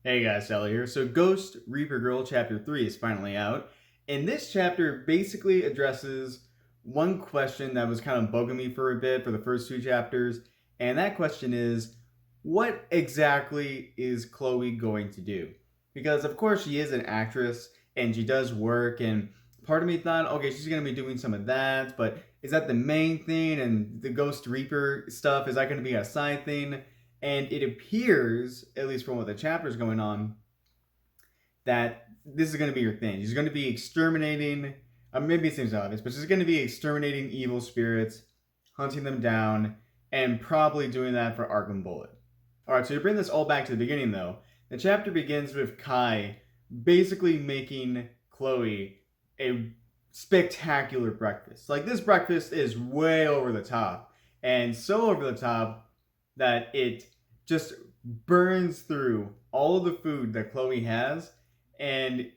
Hey guys, Sally here. So Ghost Reaper Girl Chapter 3 is finally out. And this chapter basically addresses one question that was kind of bugging me for a bit for the first two chapters. And that question is, what exactly is Chloe going to do? Because of course she is an actress and she does work, and part of me thought, okay, she's going to be doing some of that, but is that the main thing? And the Ghost Reaper stuff, is that going to be a side thing? And it appears, at least from what the chapter's going on, that this is going to be your thing. She's going to be exterminating, maybe it seems obvious, but she's going to be exterminating evil spirits, hunting them down, and probably doing that for Arkham Bullet. Alright, so to bring this all back to the beginning though, the chapter begins with Kai basically making Chloe a spectacular breakfast. Like, this breakfast is way over the top, and so over the top that it just burns through all of the food that Chloe has and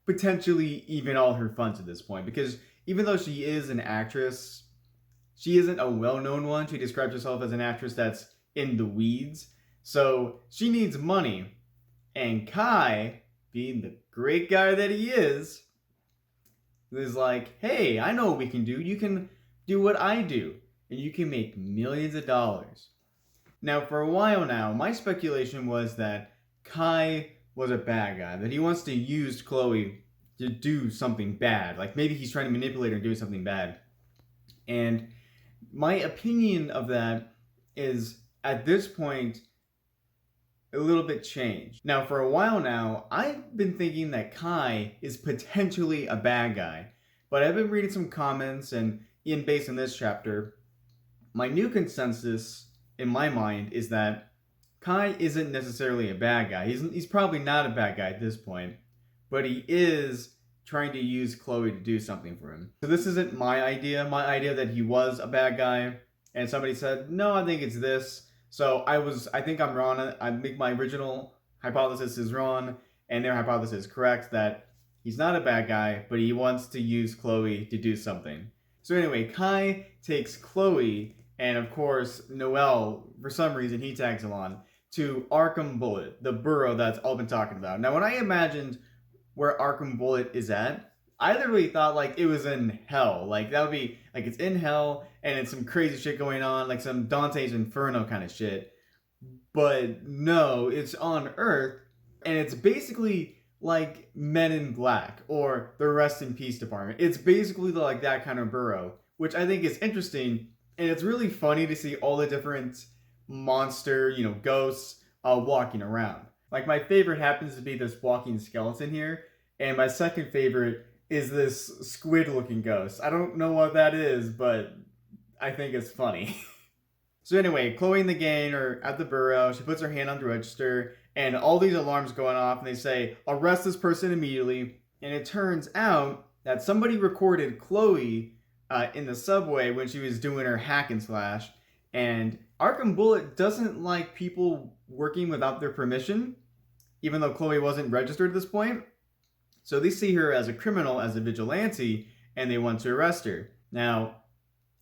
potentially even all her funds at this point. Because even though she is an actress, she isn't a well-known one. She describes herself as an actress that's in the weeds. So she needs money. And Kai, being the great guy that he is like, hey, I know what we can do. You can do what I do, and you can make millions of dollars. Now, for a while now, my speculation was that Kai was a bad guy, that he wants to use Chloe to do something bad. Like, maybe he's trying to manipulate her and do something bad. And my opinion of that is, at this point, a little bit changed. Now, for a while now, I've been thinking that Kai is potentially a bad guy. But I've been reading some comments, and even based on this chapter, my new consensus in my mind is that Kai isn't necessarily a bad guy. He's probably not a bad guy at this point, but he is trying to use Chloe to do something for him. So this isn't my idea. My idea that he was a bad guy, and somebody said, no, I think it's this. So I think I'm wrong. I think my original hypothesis is wrong, and their hypothesis is correct, that he's not a bad guy, but he wants to use Chloe to do something. So anyway, Kai takes Chloe, and of course, Noel, for some reason, he tags along, to Arkham Bullet, the borough that's all been talking about. Now, when I imagined where Arkham Bullet is at, I literally thought, like, it was in hell. Like, that would be, like, it's in hell, and it's some crazy shit going on, like some Dante's Inferno kind of shit. But no, it's on Earth, and it's basically like Men in Black, or the Rest in Peace Department. It's basically like that kind of borough, which I think is interesting. And it's really funny to see all the different monster, ghosts walking around. Like, my favorite happens to be this walking skeleton here. And my second favorite is this squid-looking ghost. I don't know what that is, but I think it's funny. So anyway, Chloe and the gang are at the borough. She puts her hand on the register, and all these alarms going off, and they say, arrest this person immediately. And it turns out that somebody recorded Chloe in the subway when she was doing her hack and slash. And Arkham Bullet doesn't like people working without their permission, even though Chloe wasn't registered at this point. So they see her as a criminal, as a vigilante, and they want to arrest her. Now,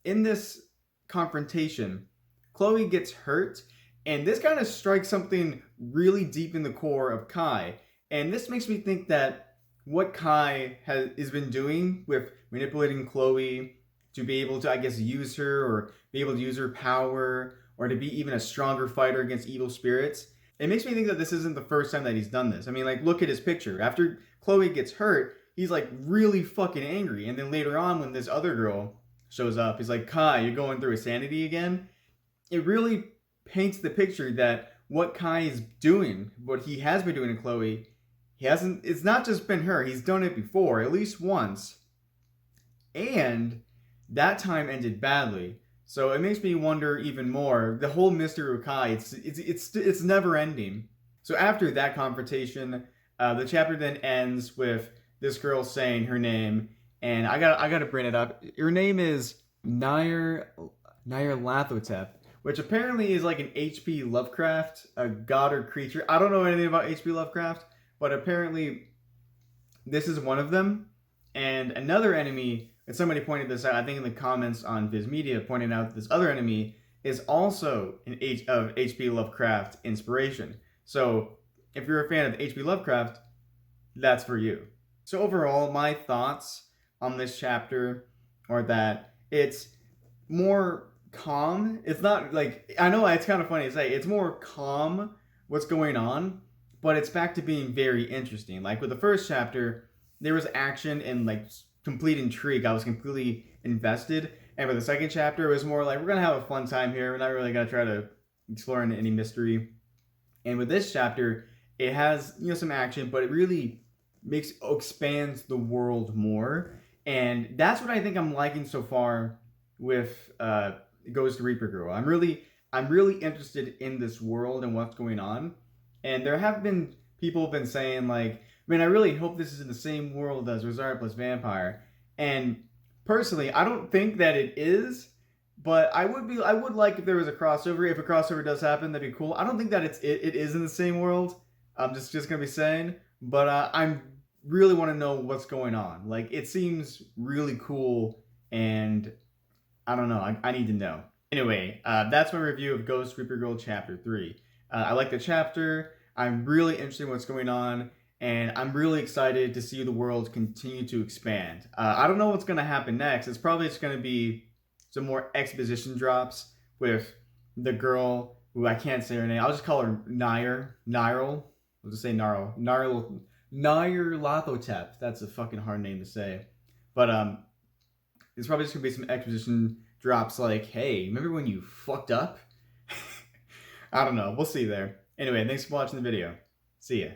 in this confrontation, Chloe gets hurt, and this kind of strikes something really deep in the core of Kai. And this makes me think that what Kai has been doing with manipulating Chloe to be able to, I guess, use her, or be able to use her power, or to be even a stronger fighter against evil spirits, it makes me think that this isn't the first time that he's done this. I mean, like, look at his picture. After Chloe gets hurt, he's like really fucking angry. And then later on, when this other girl shows up, he's like, Kai, you're going through insanity again? It really paints the picture that what Kai is doing, what he has been doing to Chloe, it's not just been her. He's done it before, at least once. And that time ended badly. So it makes me wonder even more. The whole mystery of Kai, it's never ending. So after that confrontation, the chapter then ends with this girl saying her name, and I gotta bring it up. Her name is Nyarlathotep, which apparently is like an H.P. Lovecraft, a god or creature. I don't know anything about H.P. Lovecraft, but apparently this is one of them. And another enemy, and somebody pointed this out, I think in the comments on Viz Media, pointed out that this other enemy is also of H.P. Lovecraft inspiration. So if you're a fan of H.P. Lovecraft, that's for you. So overall, my thoughts on this chapter are that it's more calm. It's not like, I know it's kind of funny to say, it's more calm what's going on, but it's back to being very interesting. Like with the first chapter, there was action and like complete intrigue. I was completely invested. And for the second chapter, it was more like, we're gonna have a fun time here. We're not really gonna try to explore any mystery. And with this chapter, it has, you know, some action, but it really expands the world more. And that's what I think I'm liking so far with Ghost Reaper Girl. I'm really interested in this world and what's going on. And there have been people have been saying like, man, I really hope this is in the same world as Rosario plus Vampire. And personally, I don't think that it is, but I would like if there was a crossover. If a crossover does happen, that'd be cool. I don't think that it is in the same world. I'm just gonna be saying, but I'm really want to know what's going on. Like it seems really cool, and I don't know. I need to know. Anyway, that's my review of Ghost Reaper Girl Chapter 3. I like the chapter. I'm really interested in what's going on, and I'm really excited to see the world continue to expand. I don't know what's going to happen next. It's probably just going to be some more exposition drops with the girl who I can't say her name. I'll just call her Nair. Nyril. I'll just say Narl. Nyarlathotep. That's a fucking hard name to say. But it's probably just gonna be some exposition drops like, hey, remember when you fucked up? I don't know. We'll see there. Anyway, thanks for watching the video. See ya.